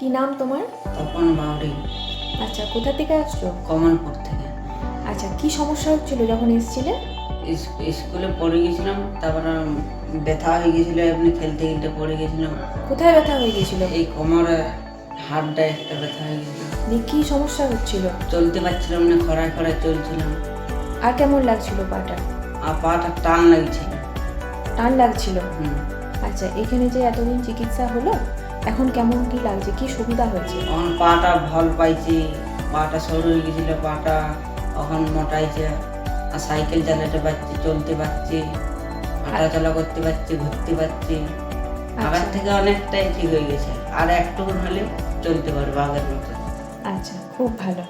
কি নাম তোমার? তপন বাউরি। আচ্ছা, কোথা থেকে আসছো? কমলপুর থেকে। আচ্ছা, কি সমস্যা হচ্ছিল যখন এসেছিলে? স্কুলে পড়ে গেছিলাম, তারপর ব্যথা হয়ে গেছিল, এমনি খেলতে খেলতে পড়ে গেছিলাম। কোথায় ব্যথা হয়ে গেছিল? এই কোমরে হাড়টা একটা ব্যথা হয়ে গেছিল। কি সমস্যা হচ্ছিল? চলতে পারছিলাম না, খড়ায় খড়ায় চলছিলাম। আর কেমন লাগছিল পাটা? আর পাটা টান লাগছিল। টান লাগছিল? হুম। আচ্ছা, এখানে যে এতদিন চিকিৎসা হলো, এখন কেমন কি লাগছে, কি সুবিধা হয়েছে? এখন পাটা ভাল পাইছি, পাটা সরু হয়ে গেছিল, পাটা এখন মোটাইছে। আর সাইকেল চালাতে পারছি, চলতে পারছি, হাঁটাচলা করতে পারছি, ঘুরতে পারছি। আগের থেকে অনেকটাই ঠিক হয়ে গেছে। আর একটু হলে চলতে পারবো আগের মতো। আচ্ছা, খুব ভালো।